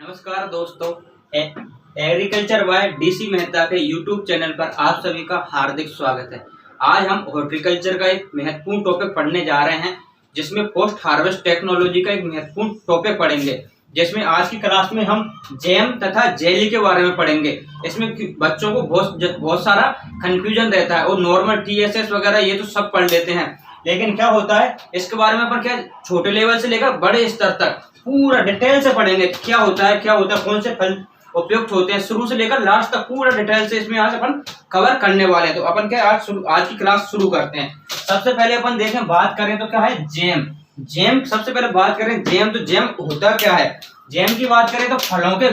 नमस्कार दोस्तों, agriculture by DC Mehta के यूट्यूब चैनल पर आप सभी का हार्दिक स्वागत है। आज हम हॉर्टिकल्चर का एक महत्वपूर्ण टॉपिक पढ़ने जा रहे हैं, जिसमें पोस्ट हार्वेस्ट टेक्नोलॉजी का एक महत्वपूर्ण टॉपिक पढ़ेंगे। जिसमें आज की क्लास में हम जैम तथा जेली के बारे में पढ़ेंगे। इसमें बच्चों को बहुत सारा कंफ्यूजन रहता है और नॉर्मल टीएसएस वगैरह ये तो सब पढ़ लेते हैं, लेकिन क्या होता है इसके बारे में अपन क्या छोटे लेवल से लेकर बड़े स्तर तक पूरा डिटेल से पढ़ेंगे। क्या होता है कौन से फल उपयुक्त होते हैं, शुरू से लेकर लास्ट तक पूरा डिटेल से इसमें आज अपन कवर करने वाले हैं। तो अपन क्या आज की क्लास शुरू करते हैं। सबसे पहले अपन देखें, बात करें तो क्या है जैम। सबसे पहले बात करें जैम, तो जैम होता क्या है। जैम की बात करें तो फलों के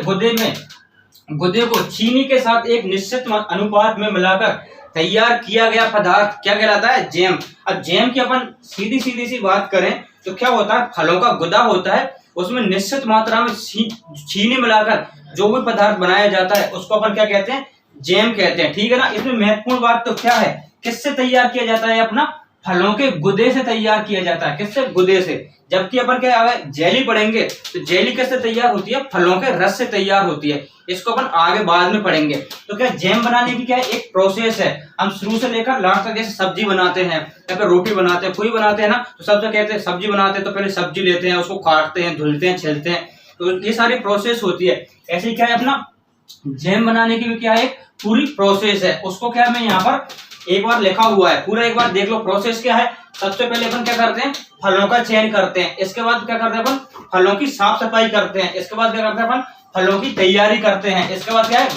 गुदे को चीनी के साथ एक निश्चित अनुपात में मिलाकर तैयार किया गया पदार्थ क्या कहलाता है, जैम। अब जैम की अपन सीधी सी बात करें तो क्या होता है, फलों का गुदा होता है, उसमें निश्चित मात्रा में चीनी मिलाकर जो भी पदार्थ बनाया जाता है उसको अपन क्या कहते हैं, जैम कहते हैं। ठीक है ना। इसमें महत्वपूर्ण बात तो क्या है, किससे तैयार किया जाता है, अपना फलों के गुदे से तैयार किया जाता है। किससे, गुदे से। जबकि अपन क्या अगर जेली पढ़ेंगे तो जेली किससे तैयार होती है, फलों के रस से तैयार होती है। इसको अपन आगे बाद में पढ़ेंगे। तो क्या जैम बनाने की क्या है, एक प्रोसेस है। हम शुरू से लेकर लास्ट तक, जैसे सब्जी बनाते हैं या फिर रोटी बनाते हैं, कोई बनाते हैं ना, तो सबसे कहते हैं सब्जी बनाते हैं तो पहले सब्जी लेते हैं, उसको काटते हैं, धुलते हैं, छिलते हैं, तो ये सारी प्रोसेस होती है। ऐसे क्या है, अपना जैम बनाने की भी क्या है, पूरी प्रोसेस है। उसको क्या मैं यहाँ पर एक बार लिखा हुआ है, पूरा एक बार देख लो प्रोसेस क्या है। सबसे पहले अपन क्या करते हैं, फलों का चयन करते हैं। इसके बाद क्या करते हैं, अपन फलों की साफ सफाई करते हैं। इसके बाद क्या करते हैं, अपन फलों की तैयारी करते हैं। इसके बाद क्या है,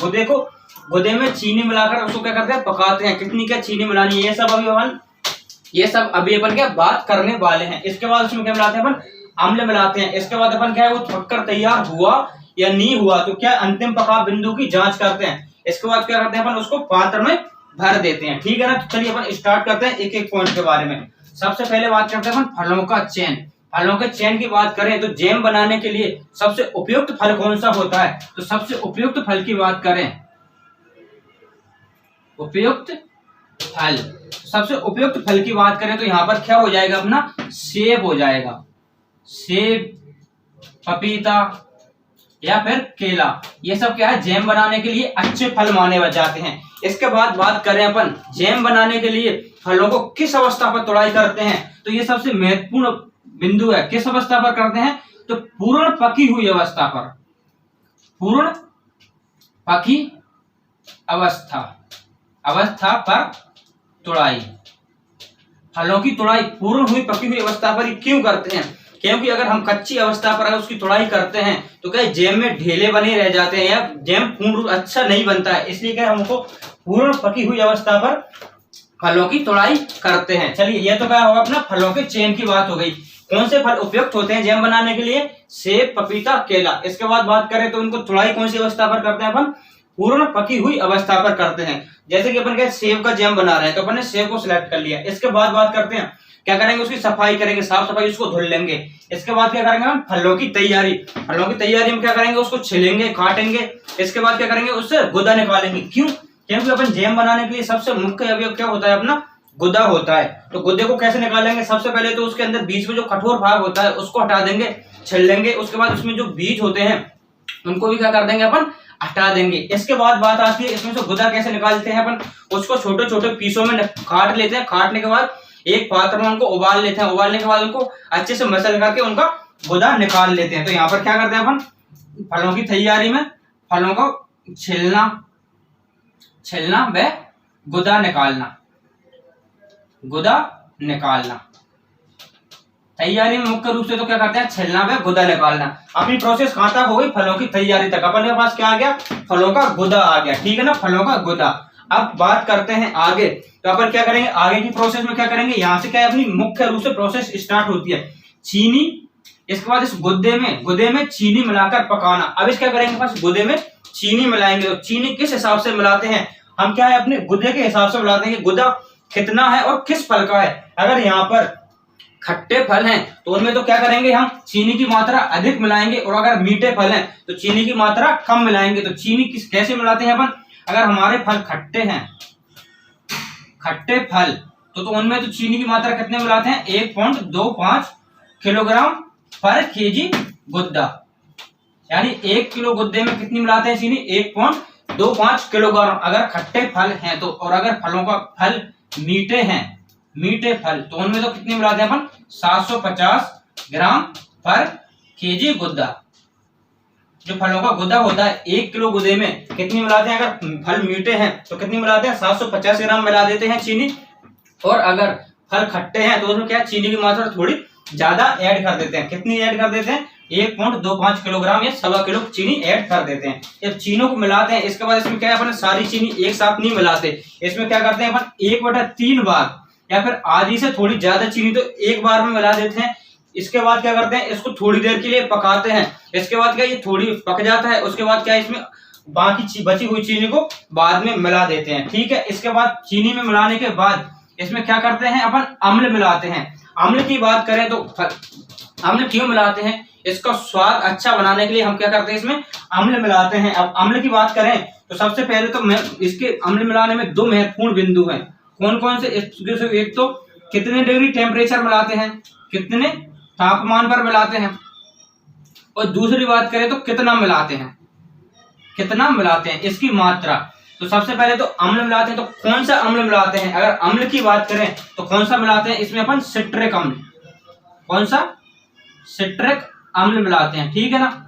गुदे में चीनी मिलाकर उसको क्या करते हैं, पकाते हैं। कितनी क्या चीनी मिलानी है, ये सब अभी अपन क्या बात करने वाले हैं। इसके बाद उसमें क्या मिलाते हैं, अपन अम्ल मिलाते हैं। इसके बाद अपन क्या है, वो पककर तैयार हुआ या नहीं हुआ तो क्या अंतिम पकाव बिंदु की जांच करते हैं। इसके बाद क्या करते हैं, अपन उसको पात्र में भर देते हैं। ठीक है ना। तो चलिए अपन स्टार्ट करते हैं एक एक पॉइंट के बारे में। सबसे पहले बात करते हैं अपन फलों का चयन। फलों के चयन की बात करें तो जैम बनाने के लिए सबसे उपयुक्त फल कौन सा होता है, तो सबसे उपयुक्त फल की बात करें, सबसे उपयुक्त फल की बात करें तो यहाँ पर क्या हो जाएगा, अपना सेब हो जाएगा। सेब, पपीता या फिर केला, ये सब क्या है, जैम बनाने के लिए अच्छे फल माने जाते हैं। इसके बाद बात करें अपन जैम बनाने के लिए फलों को किस अवस्था पर तोड़ाई करते हैं, तो ये सबसे महत्वपूर्ण बिंदु है। किस अवस्था पर करते हैं, तो पूर्ण पकी हुई अवस्था पर, पूर्ण पकी अवस्था पर तोड़ाई। फलों की तोड़ाई पूर्ण हुई पकी हुई अवस्था पर क्यों करते हैं, क्योंकि अगर हम कच्ची अवस्था पर अगर उसकी तोड़ाई करते हैं तो क्या जैम में ढेले बने रह जाते हैं या जैम पूर्ण रूप अच्छा नहीं बनता है। इसलिए क्या हमको पूर्ण पकी हुई अवस्था पर फलों की तोड़ाई करते हैं। चलिए ये तो क्या होगा, अपना फलों के चयन की बात हो गई। कौन से फल उपयुक्त होते हैं जैम बनाने के लिए, सेब, पपीता, केला। इसके बाद बात करें तो उनको तोड़ाई कौन सी अवस्था पर करते हैं, अपन पूर्ण पकी हुई अवस्था पर करते हैं। जैसे कि अपन क्या सेब का जैम बना रहे हैं तो अपन ने सेब को सिलेक्ट कर लिया। इसके बाद बात करते हैं क्या करेंगे, उसकी सफाई करेंगे, साफ सफाई, उसको धुल लेंगे। इसके बाद क्या करेंगे, हम फलों की तैयारी में क्या करेंगे, उसको छिलेंगे, काटेंगे। इसके बाद क्या करेंगे, उससे गुदा निकालेंगे। क्यों, क्योंकि अपन जैम बनाने के लिए सबसे मुख्य अवयव क्या होता है, अपना गुदा होता है। तो गुदे को कैसे निकालेंगे, सबसे पहले तो उसके अंदर बीच में जो कठोर भाग होता है उसको हटा देंगे, छिल लेंगे। उसके बाद उसमें जो बीज होते हैं उनको भी क्या कर देंगे, अपन हटा देंगे। इसके बाद बात आती है इसमें से गुदा कैसे निकालते हैं, अपन उसको छोटे छोटे पीसों में काट लेते हैं। काटने के बाद एक पात्र में उनको उबाल लेते हैं। उबालने के बाद उनको अच्छे से मसल करके उनका गुदा निकाल लेते हैं। तो यहाँ पर क्या करते हैं, अपन फलों की तैयारी में फलों को छिलना व गुदा निकालना। तैयारी में मुख्य रूप से तो क्या करते हैं, छिलना व गुदा निकालना। अपनी प्रोसेस कहां तक हो गई, फलों की तैयारी तक। अपन के पास क्या आ गया, फलों का गुदा आ गया। ठीक है ना, फलों का गुदा। अब बात करते हैं आगे, तो अपन क्या करेंगे, आगे की प्रोसेस में क्या करेंगे, यहाँ से क्या है, अपनी मुख्य रूप से प्रोसेस स्टार्ट होती है चीनी। इसके बाद इस गुदे में चीनी मिलाकर पकाना। अब इस क्या करेंगे, पास गुदे में चीनी मिलाएंगे। तो चीनी किस हिसाब से मिलाते हैं, हम क्या है, अपने गुदे के हिसाब से मिलाते हैं कि गुदा कितना है और किस फल का है। अगर यहाँ पर खट्टे फल हैं तो उनमें तो क्या करेंगे, हम चीनी की मात्रा अधिक मिलाएंगे, और अगर मीठे फल हैं तो चीनी की मात्रा कम मिलाएंगे। तो चीनी कैसे मिलाते हैं अपन, अगर हमारे फल खट्टे फल तो उनमें तो चीनी की मात्रा कितने मिलाते हैं, 1.25 किलोग्राम पर केजी गुद्दा, यानी 1 किलो गुद्दे में कितनी मिलाते हैं चीनी? 1.25 किलोग्राम। अगर खट्टे फल हैं तो, और अगर फलों का फल मीठे हैं, मीठे फल, तो उनमें तो कितनी मिलाते हैं अपन? 750 ग्राम पर केजी गुद्दा। जो फलों का गुद्दा होता है 1 किलो गुद्दे में कितनी मिलाते हैं? अगर फल मीठे हैं तो कितनी मिलाते हैं? 750 ग्राम मिला देते हैं चीनी। और अगर फल खट्टे हैं तो उसमें क्या, चीनी की मात्रा थोड़ी ज्यादा ऐड कर देते हैं। कितनी ऐड कर देते हैं? 1.25 किलोग्राम या 1.25 किलो चीनी ऐड कर देते हैं। जब चीनों को मिलाते हैं, इसके बाद इसमें क्या है, अपन सारी चीनी एक साथ नहीं मिलाते। इसमें क्या करते हैं अपन? 1/3 बार या फिर आधी से थोड़ी ज्यादा चीनी तो एक बार में मिला देते हैं। इसके बाद क्या करते हैं? इसको थोड़ी देर के लिए पकाते हैं। इसके बाद क्या, ये थोड़ी पक जाता है, उसके बाद क्या, इसमें बाकी बची हुई चीनी को बाद में मिला देते हैं। ठीक है, इसके बाद चीनी में मिलाने के बाद इसमें क्या करते हैं अपन? अम्ल मिलाते हैं। अम्ल की बात करें तो अम्ल क्यों मिलाते हैं? इसका स्वाद अच्छा बनाने के लिए हम क्या करते हैं? इसमें अम्ल मिलाते हैं। अब अम्ल की बात करें तो सबसे पहले तो इसके अम्ल मिलाने में 2 महत्वपूर्ण बिंदु हैं। कौन कौन से? एक तो कितने डिग्री टेम्परेचर मिलाते हैं, कितने तापमान पर मिलाते हैं, और दूसरी बात करें तो कितना मिलाते हैं, कितना मिलाते हैं, इसकी मात्रा। तो सबसे पहले तो अम्ल मिलाते हैं। तो कौन सा अम्ल मिलाते हैं? अगर अम्ल की बात करें तो कौन सा मिलाते हैं? इसमें अपन सिट्रिक अम्ल। कौन सा? सिट्रिक अम्ल मिलाते हैं। ठीक है ना।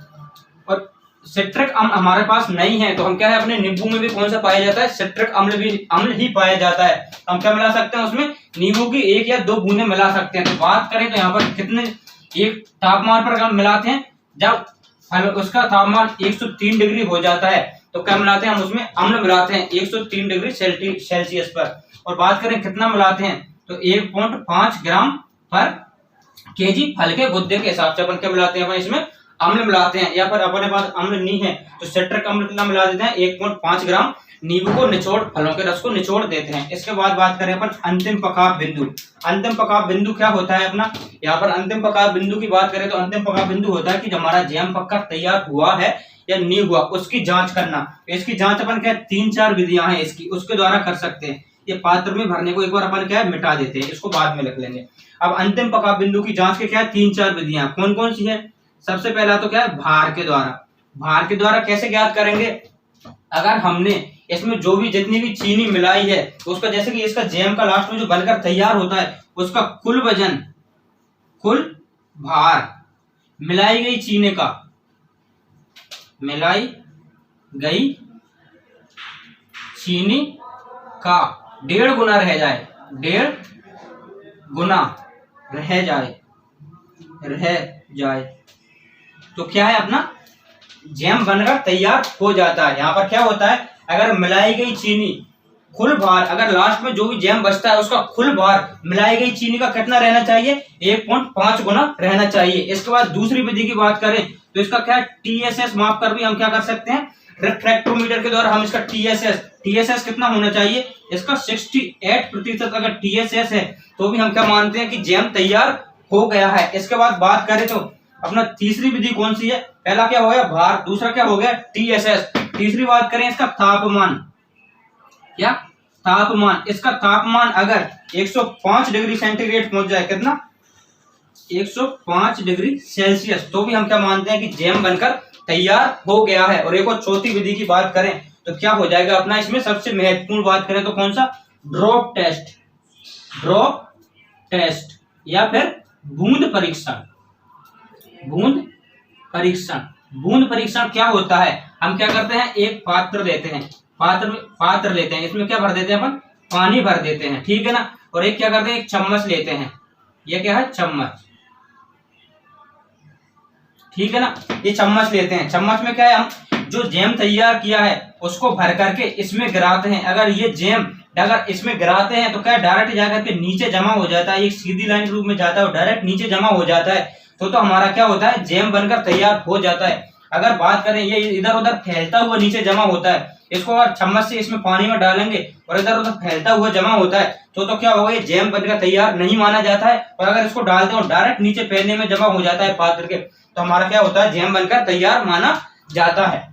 और सिट्रिक अम्ल हमारे पास नहीं है तो हम क्या है, अपने नींबू में भी कौन सा पाया जाता है? सिट्रिक अम्ल भी अम्ल ही पाया जाता है। हम क्या मिला सकते हैं उसमें? नींबू की 1 या 2 बूंदें मिला सकते हैं। तो बात करें तो यहाँ पर कितने, एक तापमान पर मिलाते हैं, जब उसका तापमान 103 डिग्री हो जाता है तो क्या मिलाते हैं हम? उसमें अम्ल मिलाते हैं 103 डिग्री सेल्सियस पर। और बात करें कितना मिलाते हैं तो 1.5 ग्राम पर केजी फल के गुद्दे के हिसाब से अपन क्या मिलाते हैं? अपन इसमें अम्ल मिलाते हैं। या फिर अपने पास अम्ल नहीं है तो सिट्रिक अम्ल कितना मिला देते हैं? 1.5 ग्राम नींबू को निचोड़, फलों के रस को निचोड़ देते हैं। इसके बाद बात करें अपन अंतिम पकाव बिंदु। अंतिम पकाव बिंदु क्या होता है अपना? यहाँ पर अंतिम पकाव बिंदु की बात करें तो अंतिम पकाव बिंदु होता है कि जब हमारा जैम पककर तैयार हुआ है या नहीं हुआ, उसकी जांच करना। इसकी जांच अपन क्या, 3-4 विधियां हैं इसकी, उसके द्वारा कर सकते हैं। ये पात्र में भरने को एक बार अपन क्या है, मिटा देते हैं, इसको बाद में लिख लेंगे। अब अंतिम पकाव बिंदु की जांच के क्या है, 3-4 विधियां। कौन कौन सी है? सबसे पहला तो क्या है, भार के द्वारा। भार के द्वारा कैसे ज्ञात करेंगे? अगर हमने इसमें जो भी जितनी भी चीनी मिलाई है तो उसका, जैसे कि इसका जैम का लास्ट में जो बनकर तैयार होता है उसका कुल वजन, कुल भार मिलाई गई चीनी का, मिलाई गई चीनी का 1.5 गुना रह जाए, 1.5 गुना रह जाए तो क्या है, अपना जैम बनकर तैयार हो जाता है। यहाँ पर क्या होता है, अगर मिलाई गई चीनी कुल भार, अगर लास्ट में जो भी जैम बचता है उसका कुल भार मिलाई गई चीनी का कितना रहना चाहिए, 1.5 गुना रहना चाहिए। इसके बाद दूसरी विधि की बात करें तो इसका क्या है, TSS माप कर भी हम क्या कर सकते हैं, रिफ्रैक्टोमीटर के द्वारा हम इसका TSS कितना होना चाहिए, इसका 68% अगर TSS है तो भी हम क्या मानते हैं कि जैम तैयार हो गया है। इसके बाद बात करें तो अपना तीसरी विधि कौन सी है, पहला क्या हो गया भार, दूसरा क्या हो गया TSS, तीसरी बात करें इसका तापमान, क्या तापमान, इसका तापमान अगर 105 डिग्री सेंटीग्रेड पहुंच जाए, कितना 105 डिग्री सेल्सियस, तो भी हम क्या मानते हैं कि जैम बनकर तैयार हो गया है। और एक और चौथी विधि की बात करें तो क्या हो जाएगा अपना, इसमें सबसे महत्वपूर्ण बात करें तो कौन सा, ड्रॉप टेस्ट या फिर बूंद परीक्षण। बूंद परीक्षण क्या होता है, हम क्या करते हैं, एक पात्र लेते हैं, पात्र लेते हैं, इसमें क्या भर देते हैं अपन, पानी भर देते हैं, ठीक है ना। और एक क्या करते हैं, एक चम्मच लेते हैं, ये क्या है, चम्मच, ठीक है ना। ये चम्मच लेते हैं, चम्मच में क्या है, हम जो जैम तैयार किया है उसको भर करके इसमें गिराते हैं। अगर ये जैम अगर इसमें गिराते हैं तो क्या डायरेक्ट जाकर के नीचे जमा हो जाता है, एक सीधी लाइन के रूप में जाता है और डायरेक्ट नीचे जमा हो जाता है, तो हमारा क्या होता है, जैम बनकर तैयार हो जाता है। अगर बात करें ये इधर उधर फैलता हुआ नीचे जमा होता है, इसको अगर चम्मच से इसमें पानी में डालेंगे और इधर उधर फैलता हुआ जमा होता है तो क्या होगा, ये जैम बनकर तैयार नहीं माना जाता है। और अगर इसको डालते हो डायरेक्ट नीचे फैलने में जमा हो जाता है पात्र के, तो हमारा क्या होता है, जैम बनकर तैयार माना जाता है।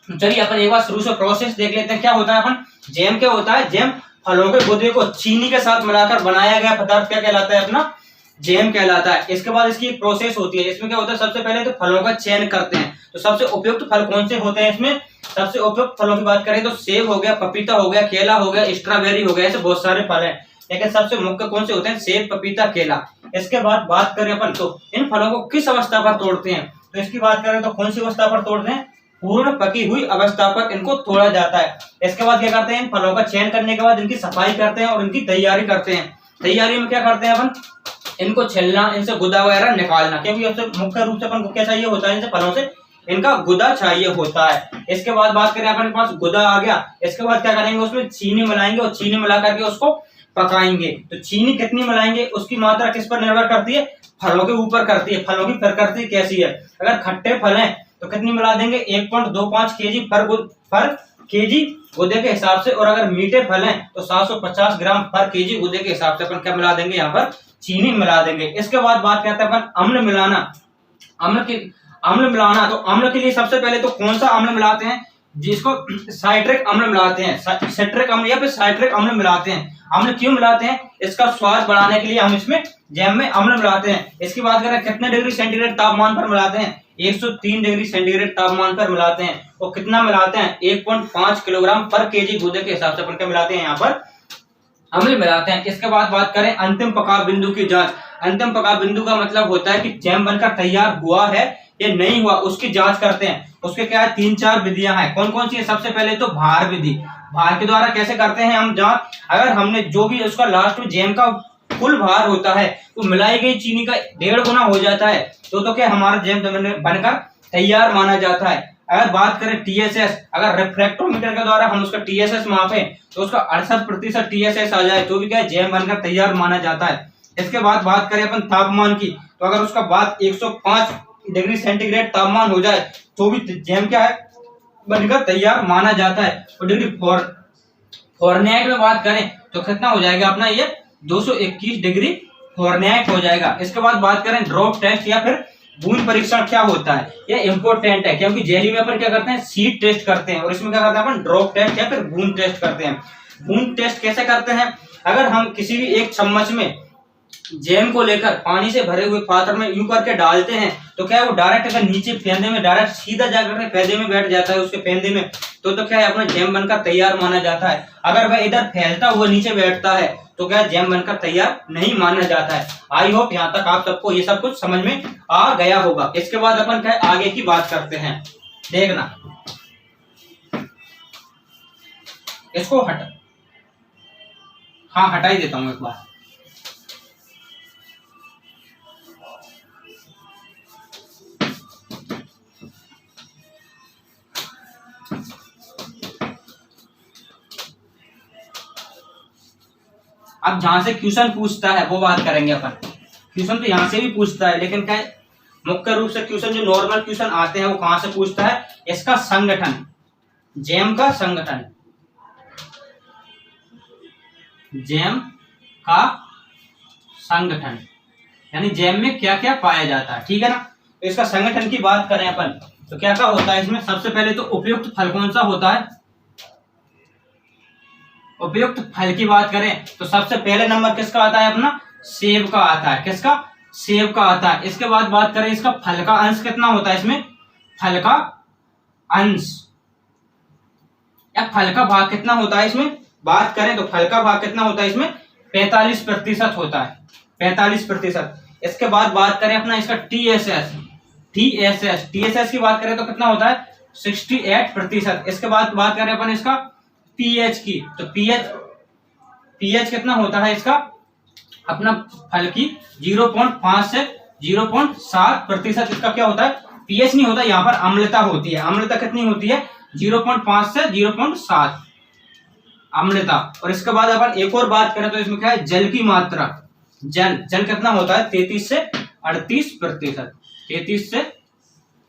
चलिए अपन एक बार शुरू से प्रोसेस देख लेते हैं। क्या होता है, अपन जैम क्या होता है, जैम फलों के गुदे को चीनी के साथ मिलाकर बनाया गया पदार्थ क्या कहलाता है, अपना जैम कहलाता है। इसके बाद इसकी एक प्रोसेस होती है। इसमें क्या होता है, सबसे पहले तो फलों का चयन करते हैं। तो सबसे उपयुक्त फल कौन से होते हैं, इसमें सबसे उपयुक्त फलों की बात करें तो सेब हो गया, पपीता हो गया, केला हो गया, स्ट्रॉबेरी हो गया, ऐसे बहुत सारे फल हैं, लेकिन सबसे मुख्य कौन से होते हैं, सेब, पपीता, केला। इसके बाद बात करें अपन तो इन फलों को किस अवस्था पर तोड़ते हैं, तो इसकी बात करें तो कौन सी अवस्था पर तोड़ते हैं, पूर्ण पकी हुई अवस्था पर इनको तोड़ा जाता है। इसके बाद क्या करते हैं, इन फलों का चयन करने के बाद इनकी सफाई करते हैं और इनकी तैयारी करते हैं। तैयारी में क्या करते हैं अपन, इनको छीलना, इनसे गुदा वगैरह निकालना, क्योंकि सबसे मुख्य रूप से अपन को क्या चाहिए होता है, इनसे फलों से इनका गुदा चाहिए होता है। इसके बाद बात करें अपन के पास गुदा आ गया, इसके बाद क्या करेंगे, उसमें चीनी मिलाएंगे और चीनी मिला करके उसको पकाएंगे। तो चीनी कितनी मिलाएंगे उसकी मात्रा किस पर निर्भर करती है, फलों के ऊपर करती है। फलों की प्रकृति कैसी है, अगर खट्टे फल हैं तो कितनी मिला देंगे, 1.25 केजी पर केजी गुदे के हिसाब से, और अगर मीठे फल हैं तो 750 ग्राम पर केजी गुदे के हिसाब से अपन क्या मिला देंगे, यहाँ पर चीनी मिला देंगे। इसके बाद बात करते हैं अपन अम्ल मिलाना। अम्ल मिलाना, तो अम्ल के लिए सबसे पहले तो कौन सा अम्ल मिलाते हैं, जिसको साइट्रिक अम्ल मिलाते हैं, सिट्रिक अम्ल या फिर साइट्रिक अम्ल मिलाते हैं। अम्ल क्यों मिलाते हैं, इसका स्वाद बढ़ाने के लिए हम इसमें जैम में अम्ल मिलाते हैं। इसकी बात करें कितने डिग्री सेंटीग्रेड तापमान पर मिलाते हैं, 103 डिग्री सेंटीग्रेड तापमान पर मिलाते हैं। और कितना मिलाते हैं, 1.5 किलोग्राम पर केजी गुदे के हिसाब से अपन क्या मिलाते हैं, यहाँ पर अम्ल मिलाते हैं। इसके बाद बात करें अंतिम पकाव बिंदु की जांच। अंतिम पकाव बिंदु का मतलब होता है कि जैम बनकर तैयार हुआ है या नहीं हुआ, उसकी जांच करते हैं। उसके क्या है, 3-4 विधियां हैं। कौन कौन सी है, सबसे पहले तो भार विधि। भार के द्वारा कैसे करते हैं हम जांच, अगर हमने जो भी उसका लास्ट में जैम का कुल भार होता है तो मिलाई गई चीनी का 1.5 गुना हो जाता है, तो क्या हमारा जैम बनकर तैयार माना जाता है। अगर बात करें टीएसएस, अगर रिफ्रैक्टोमीटर के द्वारा हम उसका टीएसएस मापे तो उसका 68% टीएसएस आ जाए तो भी क्या है, जैम बनकर तैयार माना जाता है। इसके बाद बात करें अपन तापमान की, तो अगर उसका बात 105 डिग्री सेंटीग्रेड तापमान हो जाए तो भी जैम क्या है, बनकर तैयार माना जाता है। और डिग्री फॉरेनहाइट में बात करें तो कितना हो जाएगा अपना, ये 221 डिग्री फॉरेनहाइट हो जाएगा। इसके बाद बात करें ड्रॉप टेस्ट या फिर बूंद परीक्षण क्या होता है, ये इंपॉर्टेंट है, क्योंकि जेली में अपन क्या करते हैं, सीड टेस्ट करते हैं, और इसमें क्या करते हैं अपन, ड्रॉप टेस्ट या फिर बूंद टेस्ट करते हैं। बूंद टेस्ट कैसे करते हैं, अगर हम किसी भी एक चम्मच में जैम को लेकर पानी से भरे हुए पात्र में यूं करके डालते हैं तो क्या है, वो डायरेक्ट अगर नीचे फेंदे में डायरेक्ट सीधा जाकर फेंदे में बैठ जाता है, उसके फेंदे में, तो क्या है, अपना जैम बनकर तैयार माना जाता है। अगर वह इधर फैलता हुआ नीचे बैठता है तो क्या जैम बनकर तैयार नहीं माना जाता है। आई होप यहाँ तक आप सबको ये सब कुछ समझ में आ गया होगा। इसके बाद अपन क्या आगे की बात करते हैं, देखना इसको हटा ही देता हूं एक बार। अब जहां से क्वेश्चन पूछता है वो बात करेंगे अपन। क्वेश्चन तो यहां से भी पूछता है, लेकिन क्या मुख्य रूप से क्वेश्चन जो नॉर्मल क्वेश्चन आते हैं वो कहां से पूछता है, इसका संगठन, जैम का संगठन, जैम का संगठन, यानी जैम में क्या क्या पाया जाता है, ठीक है ना। तो इसका संगठन की बात करें अपन तो क्या क्या होता है इसमें, सबसे पहले तो उपयुक्त फल कौन सा होता है, उपयुक्त फल की बात करें तो सबसे पहले नंबर किसका आता है, अपना सेब का आता है। किसका, सेब का आता है। इसके बाद बात करें इसका फल का अंश कितना होता है, इसमें फल का अंश या फल का भाग कितना होता है, इसमें बात करें तो फल का भाग कितना होता है, इसमें 45% होता है, 45%। इसके बाद बात करें अपना इसका टीएसएस की बात करें तो कितना होता है, 68%। इसके बाद बात करें अपन इसका पीएच की, तो पीएच कितना होता है इसका, अपना फल की 0.5 से 0.7% इसका क्या होता है, पीएच नहीं होता, यहाँ पर अम्लता होती है। अम्लता कितनी होती है, 0.5 से 0.7 अम्लता। और इसके बाद अपन एक और बात करें तो इसमें क्या है, जल की मात्रा, जल कितना होता है, 33 से 38%, 33 से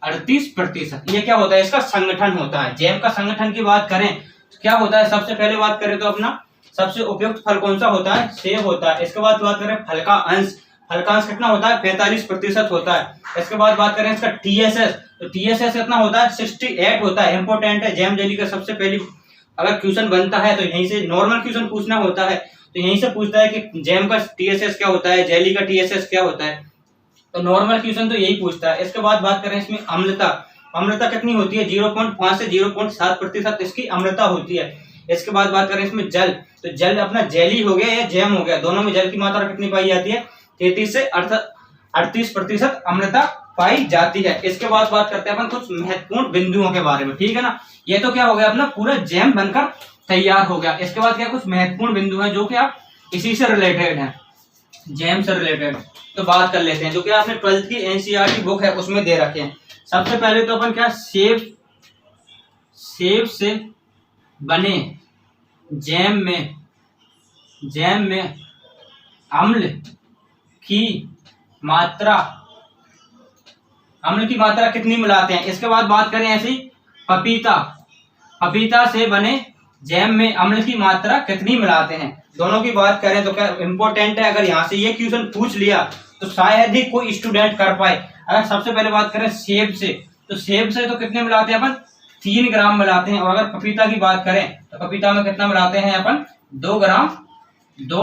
38%। ये क्या होता है, इसका संगठन होता है। जैम का संगठन की बात करें क्या होता है, सबसे पहले बात करें तो अपना सबसे उपयुक्त फल कौन सा होता है, सेब होता है। इसके बाद बात करें फल का अंश कितना होता है, 45% होता है। इसके बाद बात करें इसका टीएसएस, तो टीएसएस कितना होता है, 68 होता है, इंपोर्टेंट है। जैम जेली का सबसे पहली अगर क्वेश्चन बनता है तो यहीं से नॉर्मल क्वेश्चन पूछना होता है, तो यहीं से पूछता है कि जैम का टीएसएस क्या होता है, जेली का टीएसएस क्या होता है, तो नॉर्मल क्वेश्चन तो यही पूछता है। इसके बाद बात करें इसमें अम्लता, अम्लता कितनी होती है 0.5 से 0.7% इसकी अम्लता होती है। इसके बाद बात करें इसमें जल, तो जल अपना जेली हो गया या जैम हो गया, दोनों में जल की मात्रा कितनी पाई जाती है 33 से 38% अम्लता पाई जाती है। इसके बाद बात करते हैं अपन कुछ महत्वपूर्ण बिंदुओं के बारे में, ठीक है ना। ये तो क्या हो गया अपना पूरा जैम बनकर तैयार हो गया। इसके बाद क्या कुछ महत्वपूर्ण बिंदु हैं जो क्या इसी से रिलेटेड है, जैम से रिलेटेड, तो बात कर लेते हैं जो कि आपने 12th की एनसीईआरटी बुक है उसमें दे रखे हैं। सबसे पहले तो अपन क्या सेब से बने जैम में अम्ल की मात्रा कितनी मिलाते हैं। इसके बाद बात करें ऐसे ही पपीता से बने जैम में अम्ल की मात्रा कितनी मिलाते हैं, दोनों की बात करें तो क्या इंपॉर्टेंट है। अगर यहाँ से ये क्वेश्चन पूछ लिया तो शायद ही कोई स्टूडेंट कर पाए। अगर सबसे पहले बात करें सेब से, तो सेब से तो कितने मिलाते हैं अपन 3 ग्राम मिलाते हैं, और अगर पपीता की बात करें तो पपीता में कितना मिलाते हैं अपन 2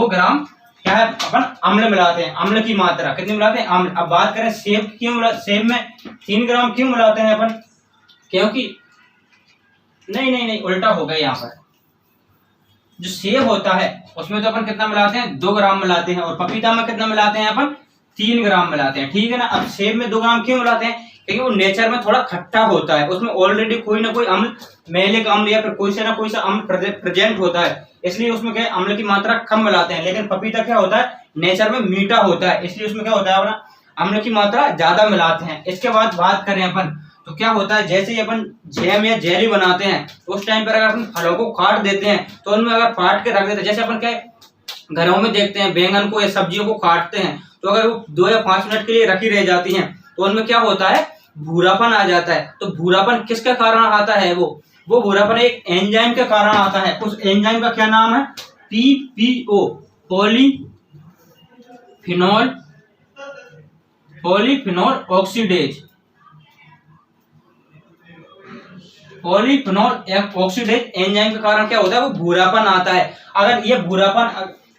ग्राम क्या है अपन अम्ल मिलाते हैं। अम्ल की मात्रा कितनी मिलाते हैं अम्ल। अब बात करें सेब में 3 ग्राम क्यों मिलाते हैं अपन, क्योंकि नहीं उल्टा हो गया। यहाँ पर जो सेब होता है उसमें तो अपन कितना मिलाते हैं 2 ग्राम मिलाते हैं, और पपीता में कितना मिलाते हैं अपन 3 ग्राम मिलाते हैं, ठीक है ना। अब सेब में 2 ग्राम क्यों मिलाते हैं, क्योंकि वो नेचर में थोड़ा खट्टा होता है, उसमें ऑलरेडी कोई ना कोई अम्ल, मैलिक अम्ल या फिर कोई सा अम्ल प्रेजेंट होता है, इसलिए उसमें क्या अम्ल की मात्रा कम मिलाते हैं। लेकिन पपीता क्या होता है नेचर में मीठा होता है, इसलिए उसमें क्या होता है अपना अम्ल की मात्रा ज्यादा मिलाते हैं। इसके बाद बात करें अपन तो क्या होता है जैसे ही अपन जैम या जेली बनाते हैं तो उस टाइम पर अगर अपन फलों को काट देते हैं तो उनमें अगर काट के रख देते हैं, जैसे अपन क्या घरों में देखते हैं बैंगन को या सब्जियों को काटते हैं, तो अगर वो 2 या 5 मिनट के लिए रखी रह जाती हैं तो उनमें क्या होता है भूरापन आ जाता है। तो भूरापन किसके कारण आता है, वो भूरापन एक एंजाइम के कारण आता है। उस एंजाइम का क्या नाम है पीपीओ, पॉलीफिनोल ऑक्सीडेज एंजाइम के कारण क्या होता है वो भूरापन आता है।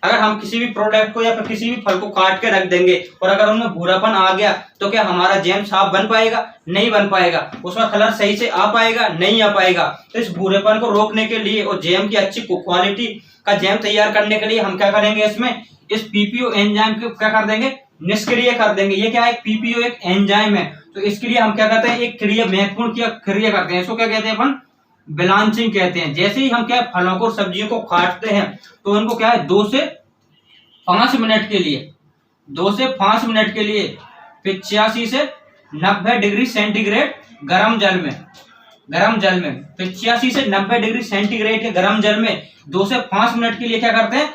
अगर हम किसी भी प्रोडक्ट को या फिर किसी भी फल को काट के रख देंगे और अगर उनमें भूरापन आ गया तो क्या हमारा जैम साफ बन पाएगा, नहीं बन पाएगा, उसका कलर सही से आ पाएगा, नहीं आ पाएगा। तो इस भूरेपन को रोकने के लिए और जैम की अच्छी क्वालिटी का जैम तैयार करने के लिए हम क्या करेंगे, इसमें इस पीपीओ एंजाइम को क्या कर देंगे निष्क्रिय कर देंगे। ये क्या है पीपीओ एक एंजाइम है, तो इसके लिए हम क्या करते हैं एक महत्वपूर्ण क्रिया करते हैं, इसको क्या कहते हैं अपन ब्लांचिंग कहते हैं। जैसे ही हम क्या फलों को सब्जियों को काटते हैं तो उनको क्या है 2 से 5 मिनट के लिए 85 से 90 डिग्री सेंटीग्रेड गरम जल में 85 से 90 डिग्री सेंटीग्रेड के गरम जल में 2 से 5 मिनट के लिए क्या करते हैं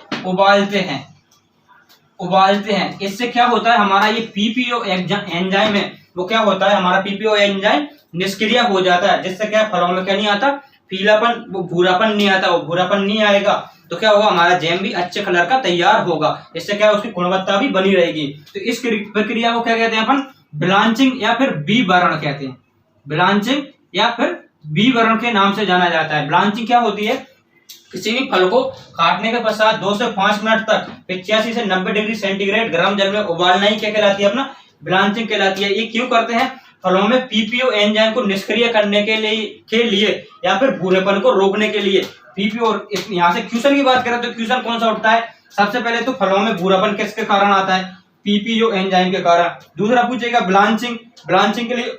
उबालते हैं। इससे क्या होता है हमारा ये पीपीओ एंजाइम है वो क्या होता है हमारा पीपीओ एंजाइम निष्क्रिय हो जाता है, जिससे क्या फलों में क्या नहीं आता पीलापन, वो भूरापन नहीं आता। वो भूरापन नहीं आएगा तो क्या होगा हमारा जैम भी अच्छे कलर का तैयार होगा, इससे क्या उसकी गुणवत्ता भी बनी रहेगी। तो इस प्रक्रिया को क्या कहते हैं अपन ब्लांचिंग या फिर बी बर्न कहते हैं। ब्लांचिंग या फिर बी बर्न के नाम से जाना जाता है। ब्लांचिंग क्या होती है किसी भी फल को काटने के पश्चात 2 से 5 मिनट तक 85 से 90 डिग्री सेंटीग्रेड गर्म जल में उबालना ही क्या कहलाती है अपना ब्लांचिंग कहलाती है। ये क्यों करते हैं फलों में पीपीओ एंजाइम को निष्क्रिय करने के लिए या फिर भूरेपन को रोकने के लिए। पीपीओ यहाँ से क्वेश्चन की बात करें तो क्वेश्चन कौन सा उठता है, सबसे पहले तो फलों में भूरापन किसके कारण आता है पीपीओ एंजाइम के कारण। दूसरा पूछेगा ब्लांचिंग के लिए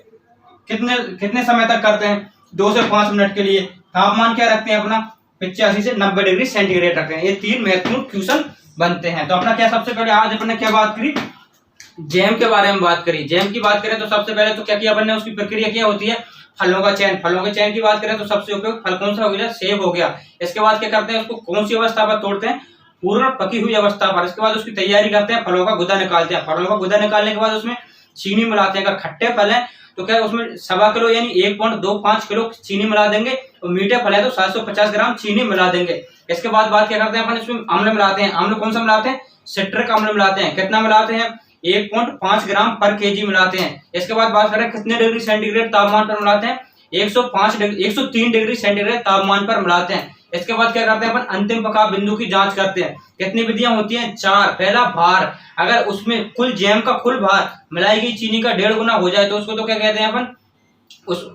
कितने समय तक करते हैं 2 से 5 मिनट के लिए। तापमान क्या रखते हैं अपना 85 से 90 डिग्री सेंटीग्रेड रखते हैं। ये 3 महत्वपूर्ण क्वेश्चन बनते हैं। तो अपना क्या सबसे पहले आज अपने क्या बात करी जैम के बारे में बात करी। जैम की बात करें तो सबसे पहले तो क्या किया अपन ने उसकी प्रक्रिया क्या होती है फलों का चयन की बात करें तो सबसे उपयुक्त फल कौन सा हो गया सेब हो गया। इसके बाद क्या करते हैं उसको कौन सी अवस्था पर तोड़ते हैं पूर्ण पकी हुई अवस्था पर। इसके बाद उसकी तैयारी करते हैं फलों का गुदा निकालते हैं। फलों का गुदा निकालने के बाद उसमें चीनी मिलाते हैं। अगर खट्टे फल है तो क्या उसमें 1.25 किलो यानी 1.25 किलो चीनी मिला देंगे और मीठे फल है तो 750 ग्राम चीनी मिला देंगे। इसके बाद बात क्या करते हैं अपन इसमें अम्ल मिलाते हैं। अम्ल कौन सा मिलाते हैं सिट्रिक अम्ल मिलाते हैं। कितना मिलाते हैं 1.5 ग्राम पर केजी मिलाते हैं। इसके बाद बात करें कितने डिग्री सेंटीग्रेड तापमान पर मिलाते हैं 103 डिग्री सेंटीग्रेड तापमान पर मिलाते हैं। इसके बाद क्या करते हैं अपन, अंतिम पकाव बिंदु की जांच करते हैं। कितनी विधियां होती हैं? 4। पहला भार, अगर उसमें कुल जैम का कुल भार मिलाई गई चीनी का 1.5 गुना हो जाए तो उसको तो क्या कहते हैं अपन, उस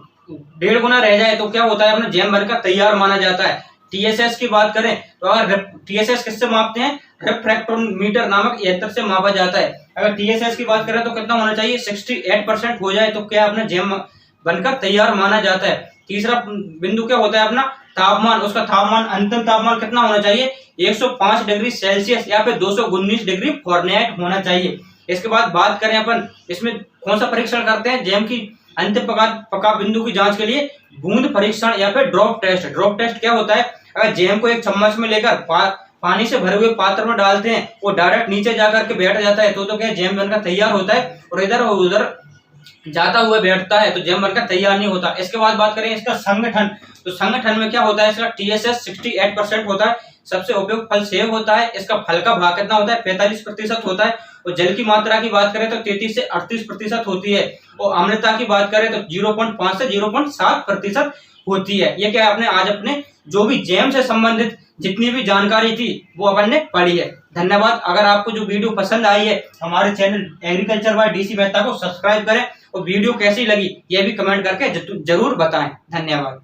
1.5 गुना रह जाए तो क्या होता है अपना, जैम बनकर तैयार माना जाता है। टीएसएस की बात करें तो अगर टीएसएस किससे मापते हैं, रिफ्रैक्टोमीटर नामक यंत्र से मापा जाता है। अगर टीएसएस की बात करें तो कितना होना चाहिए, 68% हो जाए तो क्या अपना जैम बनकर तैयार माना जाता है। तीसरा बिंदु क्या होता है अपना, तापमान, उसका तापमान, अंतिम तापमान कितना होना चाहिए, 105 डिग्री सेल्सियस या फिर 219 डिग्री फॉरेनहाइट होना चाहिए। इसके बाद बात करें अपन, इसमें कौन सा परीक्षण करते हैं जैम की अंतिम पकाव बिंदु की जांच के लिए, बूंद परीक्षण या फिर ड्रॉप टेस्ट। ड्रॉप टेस्ट क्या होता है, अगर जैम को एक चम्मच में लेकर पानी से भरे हुए पात्र में डालते हैं, वो डायरेक्ट नीचे जाकर के बैठ जाता है तो क्या जैम बनकर तैयार होता है, और इधर उधर जाता हुआ बैठता है तो जैम बनकर तैयार नहीं होता। इसके बाद बात करें इसका संगठन, तो संगठन में क्या होता है, इसका टीएसएस 68% होता है। सबसे उपयुक्त फल सेब होता है, इसका फल का भाग कितना होता है, 45% होता है। और जल की मात्रा की बात करें तो 33 से 38% होती है। और अम्लता की बात करें तो 0.5 से 0.7% होती है। ये क्या आपने आज अपने जो भी जैम से संबंधित जितनी भी जानकारी थी वो अपन ने पढ़ी है। धन्यवाद। अगर आपको जो वीडियो पसंद आई है, हमारे channel agriculture by DC Mehta को सब्सक्राइब करें, और वीडियो कैसी लगी ये भी कमेंट करके जरूर बताएं। धन्यवाद।